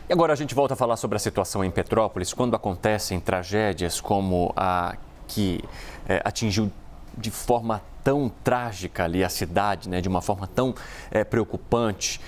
E agora a gente volta a falar sobre a situação em Petrópolis, quando acontecem tragédias como a que atingiu de forma tão trágica ali a cidade, né, de uma forma tão preocupante.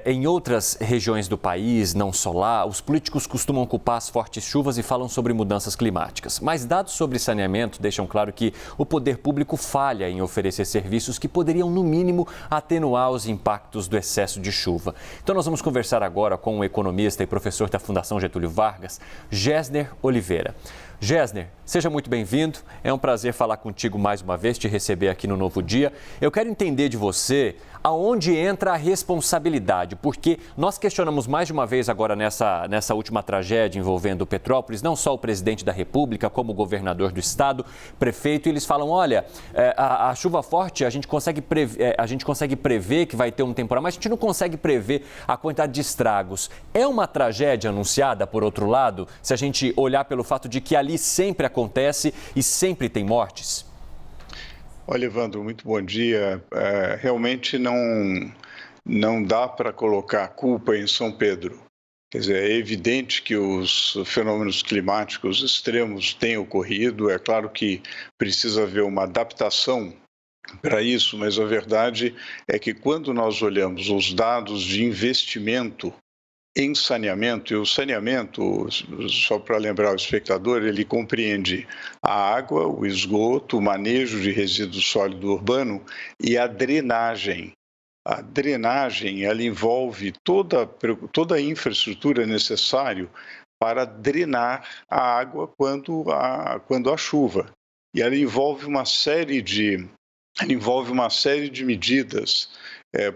Em outras regiões do país, não só lá, os políticos costumam culpar as fortes chuvas e falam sobre mudanças climáticas. Mas dados sobre saneamento deixam claro que o poder público falha em oferecer serviços que poderiam, no mínimo, atenuar os impactos do excesso de chuva. Então nós vamos conversar agora com o economista e professor da Fundação Getúlio Vargas, Gessner Oliveira. Gessner, seja muito bem-vindo. É um prazer falar contigo mais uma vez, te receber aqui no Novo Dia. Eu quero entender de você aonde entra a responsabilidade, porque nós questionamos mais de uma vez agora nessa última tragédia envolvendo Petrópolis, não só o presidente da República, como o governador do estado, prefeito, e eles falam, olha, a chuva forte a gente consegue prever que vai ter um temporal, mas a gente não consegue prever a quantidade de estragos. É uma tragédia anunciada, por outro lado, se a gente olhar pelo fato de que ali sempre acontece e sempre tem mortes? Olha, Evandro, muito bom dia. Realmente não dá para colocar a culpa em São Pedro. Quer dizer, é evidente que os fenômenos climáticos extremos têm ocorrido. É claro que precisa haver uma adaptação para isso, mas a verdade é que quando nós olhamos os dados de investimento em saneamento, e o saneamento, só para lembrar o espectador, ele compreende a água, o esgoto, o manejo de resíduo sólido urbano e a drenagem. A drenagem, ela envolve toda a infraestrutura necessária para drenar a água quando há chuva. E ela envolve uma série de medidas.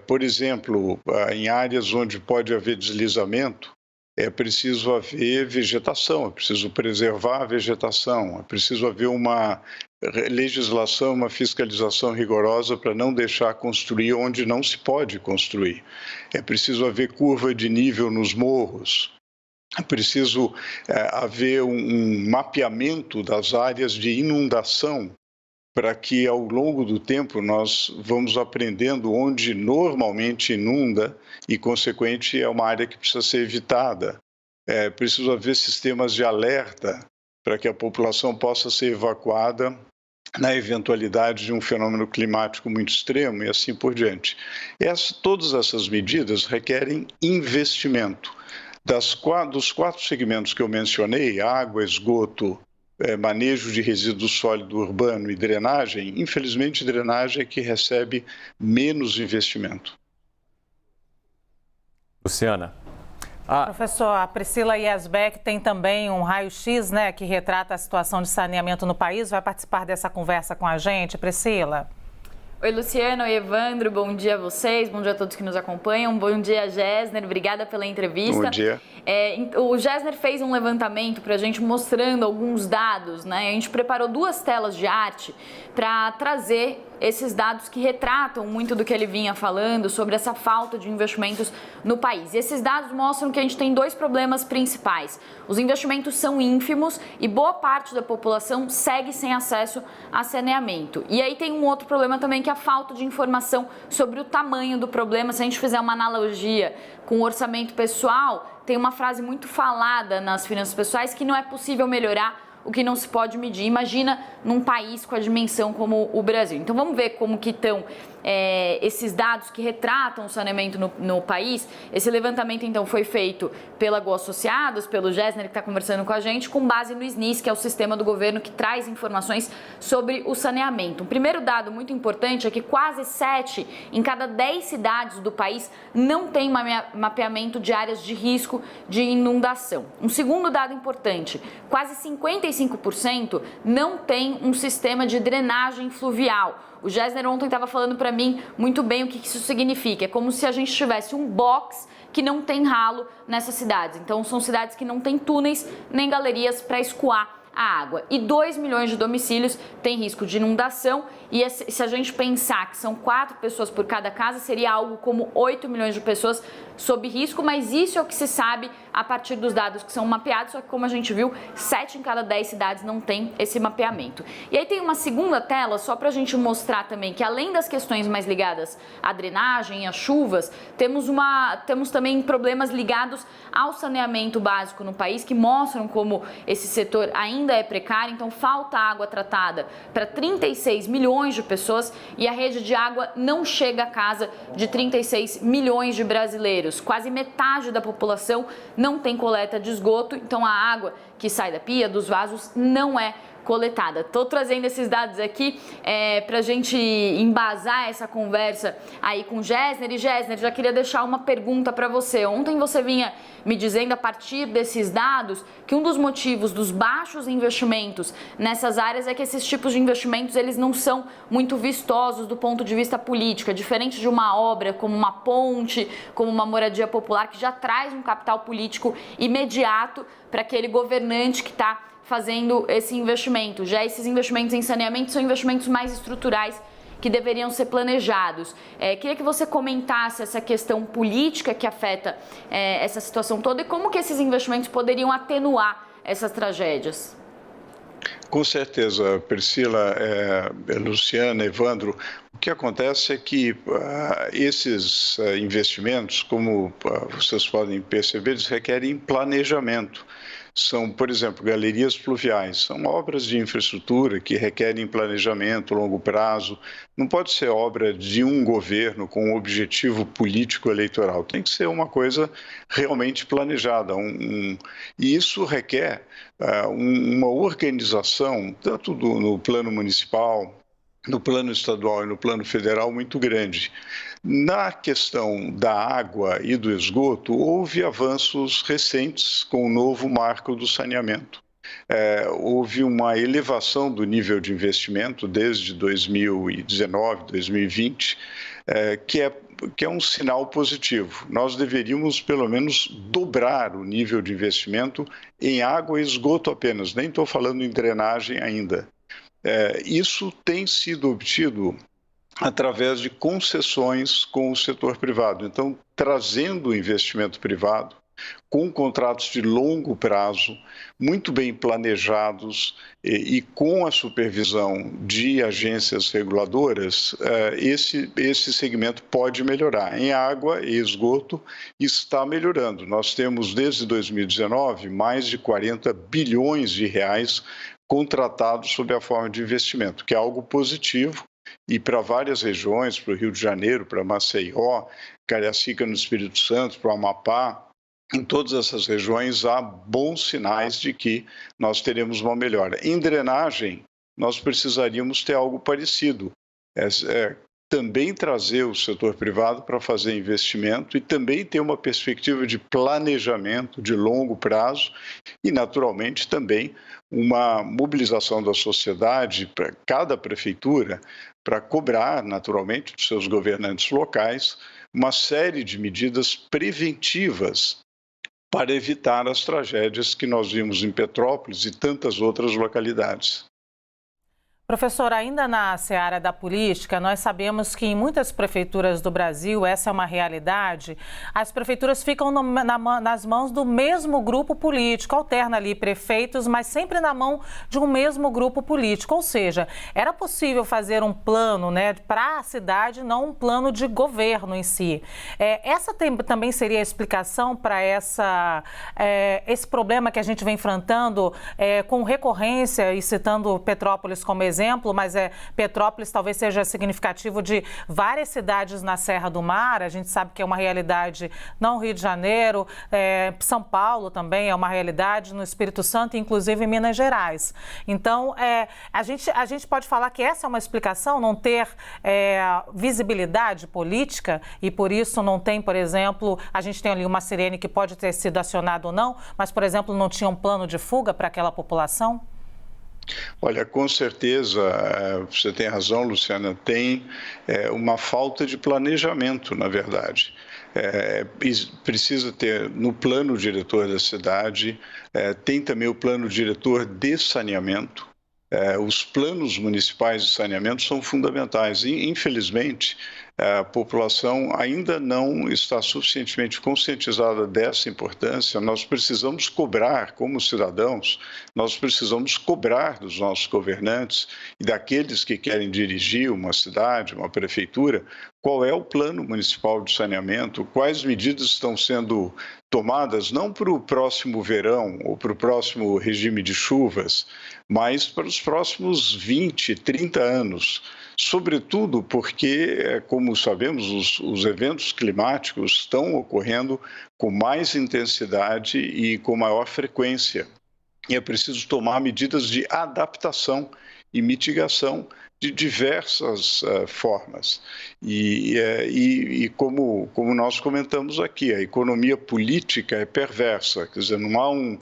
Por exemplo, em áreas onde pode haver deslizamento, é preciso haver vegetação, é preciso preservar a vegetação, é preciso haver uma legislação, uma fiscalização rigorosa para não deixar construir onde não se pode construir. É preciso haver curva de nível nos morros. É preciso haver um mapeamento das áreas de inundação, para que ao longo do tempo nós vamos aprendendo onde normalmente inunda e, consequente, é uma área que precisa ser evitada. É preciso haver sistemas de alerta para que a população possa ser evacuada na eventualidade de um fenômeno climático muito extremo e assim por diante. Todas essas medidas requerem investimento. Dos 4 segmentos que eu mencionei, água, esgoto, manejo de resíduo sólido urbano e drenagem, infelizmente, drenagem é que recebe menos investimento. Luciana. Professor, a Priscila Yesbeck tem também um raio-x, né, que retrata a situação de saneamento no país. Vai participar dessa conversa com a gente, Priscila? Oi, Luciano, oi, Evandro, bom dia a vocês, bom dia a todos que nos acompanham, bom dia, Gessner, obrigada pela entrevista. Bom dia. O Gessner fez um levantamento para a gente mostrando alguns dados, né? A gente preparou 2 telas de arte para trazer esses dados que retratam muito do que ele vinha falando sobre essa falta de investimentos no país. E esses dados mostram que a gente tem 2 problemas principais. Os investimentos são ínfimos e boa parte da população segue sem acesso a saneamento. E aí tem um outro problema também, que é a falta de informação sobre o tamanho do problema. Se a gente fizer uma analogia com o orçamento pessoal, tem uma frase muito falada nas finanças pessoais que não é possível melhorar o que não se pode medir. Imagina num país com a dimensão como o Brasil. Então vamos ver como que estão esses dados que retratam o saneamento no país. Esse levantamento então foi feito pela Go Associados, pelo Gessner, que está conversando com a gente, com base no SNIS, que é o sistema do governo que traz informações sobre o saneamento. Um primeiro dado muito importante é que quase 7 em cada 10 cidades do país não tem mapeamento de áreas de risco de inundação. Um segundo dado importante, quase 55% não tem um sistema de drenagem fluvial. O Gessner ontem estava falando para mim muito bem o que isso significa. É como se a gente tivesse um box que não tem ralo nessas cidades. Então, são cidades que não têm túneis nem galerias para escoar a água. E 2 milhões de domicílios têm risco de inundação. E se a gente pensar que são 4 pessoas por cada casa, seria algo como 8 milhões de pessoas sob risco. Mas isso é o que se sabe a partir dos dados que são mapeados, só que como a gente viu, 7 em cada 10 cidades não tem esse mapeamento. E aí tem uma segunda tela, só para a gente mostrar também que além das questões mais ligadas à drenagem, às chuvas, temos também problemas ligados ao saneamento básico no país, que mostram como esse setor ainda é precário, então falta água tratada para 36 milhões de pessoas e a rede de água não chega à casa de 36 milhões de brasileiros. Quase metade da população não tem coleta de esgoto, então a água que sai da pia, dos vasos, não é coletada. Estou trazendo esses dados aqui para a gente embasar essa conversa aí com o Gessner. E Gessner, já queria deixar uma pergunta para você. Ontem você vinha me dizendo, a partir desses dados, que um dos motivos dos baixos investimentos nessas áreas é que esses tipos de investimentos eles não são muito vistosos do ponto de vista político. É diferente de uma obra como uma ponte, como uma moradia popular, que já traz um capital político imediato para aquele governante que está fazendo esse investimento. Já esses investimentos em saneamento são investimentos mais estruturais que deveriam ser planejados. Queria que você comentasse essa questão política que afeta essa situação toda e como que esses investimentos poderiam atenuar essas tragédias. Com certeza, Priscila, Luciana, Evandro, o que acontece é que esses investimentos, como vocês podem perceber, eles requerem planejamento. São, por exemplo, galerias pluviais, são obras de infraestrutura que requerem planejamento a longo prazo. Não pode ser obra de um governo com um objetivo político eleitoral, tem que ser uma coisa realmente planejada. E isso requer uma organização, tanto no plano municipal, no plano estadual e no plano federal, muito grande. Na questão da água e do esgoto, houve avanços recentes com o novo marco do saneamento. Houve uma elevação do nível de investimento desde 2019, 2020, que é um sinal positivo. Nós deveríamos, pelo menos, dobrar o nível de investimento em água e esgoto apenas, nem estou falando em drenagem ainda. Isso tem sido obtido através de concessões com o setor privado. Então, trazendo o investimento privado, com contratos de longo prazo, muito bem planejados e com a supervisão de agências reguladoras, esse segmento pode melhorar. Em água e esgoto está melhorando. Nós temos, desde 2019, mais de 40 bilhões de reais contratados sob a forma de investimento, que é algo positivo, e para várias regiões, para o Rio de Janeiro, para Maceió, Cariacica no Espírito Santo, para o Amapá, em todas essas regiões há bons sinais de que nós teremos uma melhora. Em drenagem, nós precisaríamos ter algo parecido, também trazer o setor privado para fazer investimento e também ter uma perspectiva de planejamento de longo prazo e, naturalmente, também uma mobilização da sociedade para cada prefeitura para cobrar, naturalmente, dos seus governantes locais uma série de medidas preventivas para evitar as tragédias que nós vimos em Petrópolis e tantas outras localidades. Professor, ainda na seara da política, nós sabemos que em muitas prefeituras do Brasil, essa é uma realidade, as prefeituras ficam nas mãos do mesmo grupo político, alterna ali prefeitos, mas sempre na mão de um mesmo grupo político, ou seja, era possível fazer um plano, né, para a cidade, não um plano de governo em si. Essa também seria a explicação para esse problema que a gente vem enfrentando com recorrência, e citando Petrópolis como exemplo, mas Petrópolis talvez seja significativo de várias cidades na Serra do Mar. A gente sabe que é uma realidade no Rio de Janeiro, São Paulo também é uma realidade, no Espírito Santo, inclusive em Minas Gerais. Então, a gente pode falar que essa é uma explicação, não ter visibilidade política e por isso não tem, por exemplo, a gente tem ali uma sirene que pode ter sido acionada ou não, mas, por exemplo, não tinha um plano de fuga para aquela população? Olha, com certeza, você tem razão, Luciana, tem uma falta de planejamento, na verdade. Precisa ter no plano diretor da cidade, tem também o plano diretor de saneamento. Os planos municipais de saneamento são fundamentais. Infelizmente, a população ainda não está suficientemente conscientizada dessa importância. Nós precisamos cobrar, como cidadãos, nós precisamos cobrar dos nossos governantes e daqueles que querem dirigir uma cidade, uma prefeitura, qual é o plano municipal de saneamento, quais medidas estão sendo tomadas, não para o próximo verão ou para o próximo regime de chuvas, mas para os próximos 20, 30 anos. Sobretudo porque, como sabemos, os eventos climáticos estão ocorrendo com mais intensidade e com maior frequência. E é preciso tomar medidas de adaptação e mitigação de diversas formas. E como nós comentamos aqui, a economia política é perversa, quer dizer, não há um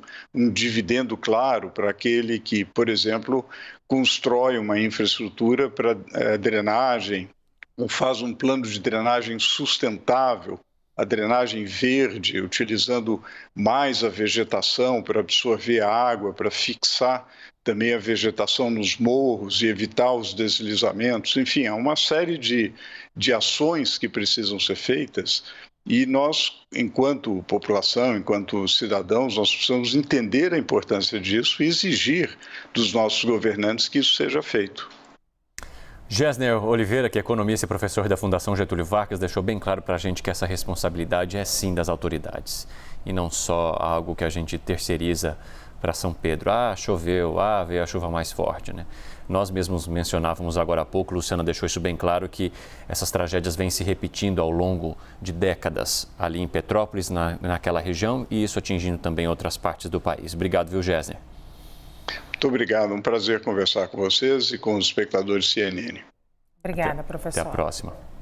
dividendo claro para aquele que, por exemplo, constrói uma infraestrutura para drenagem, ou faz um plano de drenagem sustentável, a drenagem verde, utilizando mais a vegetação para absorver a água, para fixar também a vegetação nos morros e evitar os deslizamentos. Enfim, há uma série de ações que precisam ser feitas e nós, enquanto população, enquanto cidadãos, nós precisamos entender a importância disso e exigir dos nossos governantes que isso seja feito. Gessner Oliveira, que é economista e professor da Fundação Getúlio Vargas, deixou bem claro para a gente que essa responsabilidade é sim das autoridades e não só algo que a gente terceiriza para São Pedro. Choveu, veio a chuva mais forte, né? Nós mesmos mencionávamos agora há pouco, Luciana deixou isso bem claro, que essas tragédias vêm se repetindo ao longo de décadas ali em Petrópolis, naquela região, e isso atingindo também outras partes do país. Obrigado, viu, Gessner? Muito obrigado, um prazer conversar com vocês e com os espectadores CNN. Obrigada, professor. Até a próxima.